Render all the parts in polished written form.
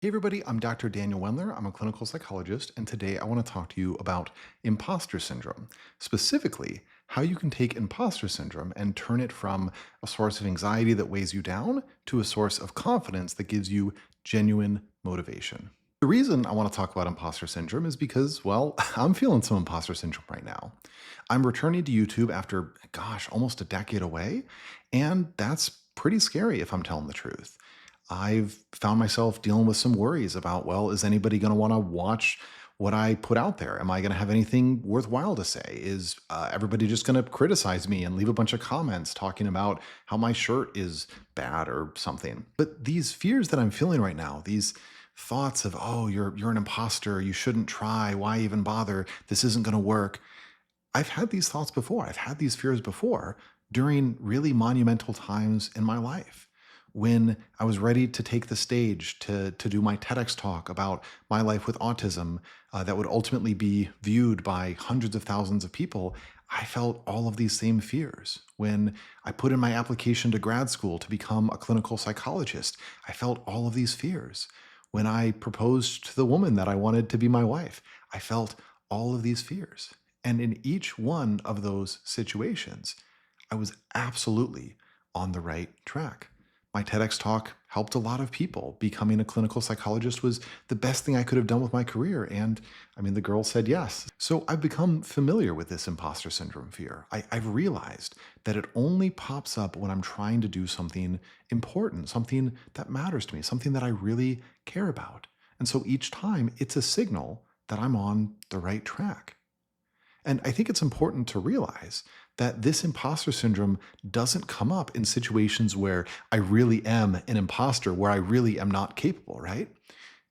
Hey everybody, I'm Dr. Daniel Wendler. I'm a clinical psychologist, and today I want to talk to you about imposter syndrome. Specifically, how you can take imposter syndrome and turn it from a source of anxiety that weighs you down to a source of confidence that gives you genuine motivation. The reason I want to talk about imposter syndrome is because, well, I'm feeling some imposter syndrome right now. I'm returning to YouTube after, gosh, almost a decade away, and that's pretty scary if I'm telling the truth. I've found myself dealing with some worries about, well, is anybody going to want to watch what I put out there? Am I going to have anything worthwhile to say? Is everybody just going to criticize me and leave a bunch of comments talking about how my shirt is bad or something? But these fears that I'm feeling right now, these thoughts of, oh, you're an imposter, you shouldn't try, why even bother? This isn't going to work. I've had these thoughts before. I've had these fears before during really monumental times in my life. When I was ready to take the stage to do my TEDx talk about my life with autism, that would ultimately be viewed by hundreds of thousands of people, I felt all of these same fears. When I put in my application to grad school to become a clinical psychologist, I felt all of these fears. When I proposed to the woman that I wanted to be my wife, I felt all of these fears. And in each one of those situations, I was absolutely on the right track. My TEDx talk helped a lot of people. Becoming a clinical psychologist was the best thing I could have done with my career. And I mean, the girl said yes. So I've become familiar with this imposter syndrome fear. I've realized that it only pops up when I'm trying to do something important, something that matters to me, something that I really care about. And so each time it's a signal that I'm on the right track. And I think it's important to realize that this imposter syndrome doesn't come up in situations where I really am an imposter, where I really am not capable, right?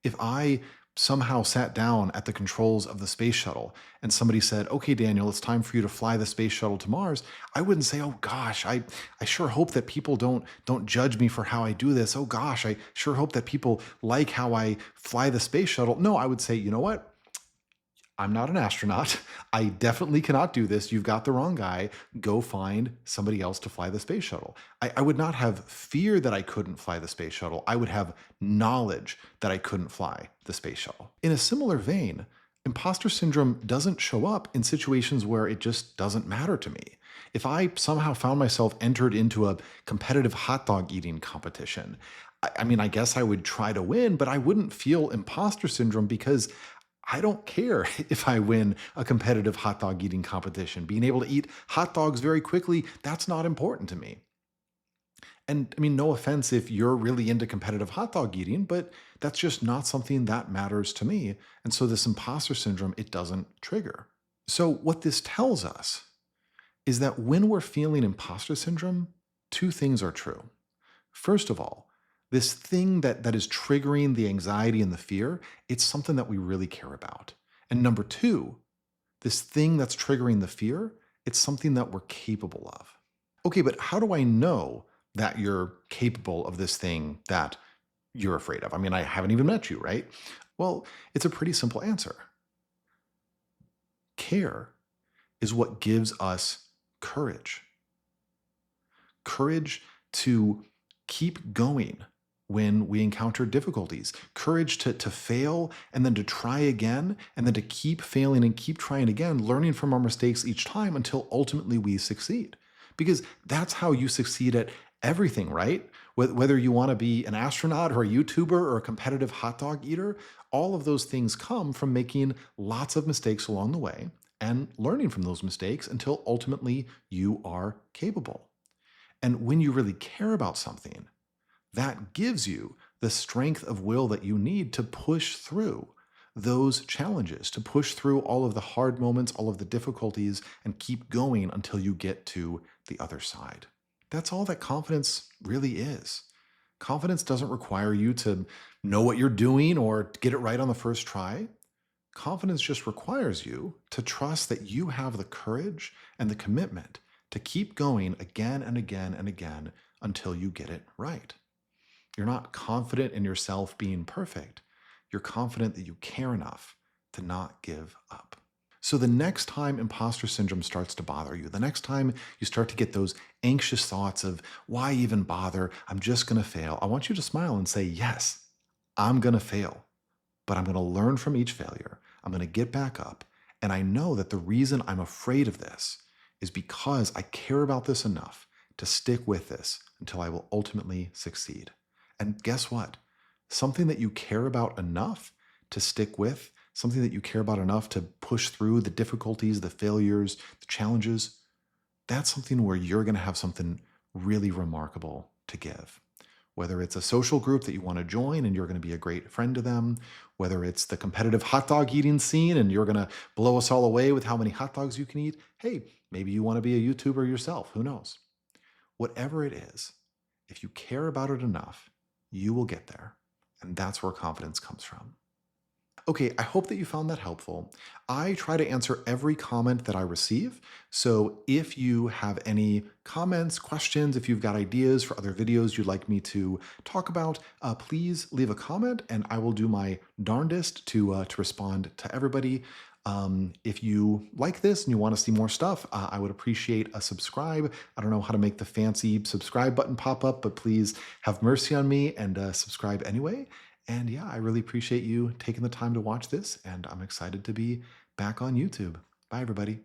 If I somehow sat down at the controls of the space shuttle and somebody said, okay, Daniel, it's time for you to fly the space shuttle to Mars, I wouldn't say, oh gosh, I sure hope that people don't judge me for how I do this. Oh gosh, I sure hope that people like how I fly the space shuttle. No, I would say, you know what? I'm not an astronaut. I definitely cannot do this. You've got the wrong guy. Go find somebody else to fly the space shuttle. I would not have fear that I couldn't fly the space shuttle. I would have knowledge that I couldn't fly the space shuttle. In a similar vein, imposter syndrome doesn't show up in situations where it just doesn't matter to me. If I somehow found myself entered into a competitive hot dog eating competition, I mean, I guess I would try to win, but I wouldn't feel imposter syndrome because I don't care if I win a competitive hot dog eating competition. Being able to eat hot dogs very quickly, that's not important to me. And I mean, no offense if you're really into competitive hot dog eating, but that's just not something that matters to me. And so this imposter syndrome, it doesn't trigger. So what this tells us is that when we're feeling imposter syndrome, two things are true. First of all, this thing that is triggering the anxiety and the fear, it's something that we really care about. And number two, this thing that's triggering the fear, it's something that we're capable of. Okay, but how do I know that you're capable of this thing that you're afraid of? I mean, I haven't even met you, right? Well, it's a pretty simple answer. Care is what gives us courage. Courage to keep going when we encounter difficulties, courage to fail and then to try again, and then to keep failing and keep trying again, learning from our mistakes each time until ultimately we succeed. Because that's how you succeed at everything, right? Whether you want to be an astronaut or a YouTuber or a competitive hot dog eater, all of those things come from making lots of mistakes along the way and learning from those mistakes until ultimately you are capable. And when you really care about something, that gives you the strength of will that you need to push through those challenges, to push through all of the hard moments, all of the difficulties, and keep going until you get to the other side. That's all that confidence really is. Confidence doesn't require you to know what you're doing or get it right on the first try. Confidence just requires you to trust that you have the courage and the commitment to keep going again and again and again until you get it right. You're not confident in yourself being perfect. You're confident that you care enough to not give up. So the next time imposter syndrome starts to bother you, the next time you start to get those anxious thoughts of, why even bother? I'm just going to fail. I want you to smile and say, yes, I'm going to fail, but I'm going to learn from each failure. I'm going to get back up. And I know that the reason I'm afraid of this is because I care about this enough to stick with this until I will ultimately succeed. And guess what? Something that you care about enough to stick with, something that you care about enough to push through the difficulties, the failures, the challenges, that's something where you're going to have something really remarkable to give. Whether it's a social group that you want to join and you're going to be a great friend to them, whether it's the competitive hot dog eating scene and you're going to blow us all away with how many hot dogs you can eat. Hey, maybe you want to be a YouTuber yourself. Who knows? Whatever it is, if you care about it enough, you will get there. And that's where confidence comes from. Okay, I hope that you found that helpful. I try to answer every comment that I receive. So if you have any comments, questions, if you've got ideas for other videos you'd like me to talk about, please leave a comment and I will do my darndest to respond to everybody. If you like this and you want to see more stuff, I would appreciate a subscribe. I don't know how to make the fancy subscribe button pop up, but please have mercy on me and subscribe anyway. And yeah, I really appreciate you taking the time to watch this, and I'm excited to be back on YouTube. Bye, everybody.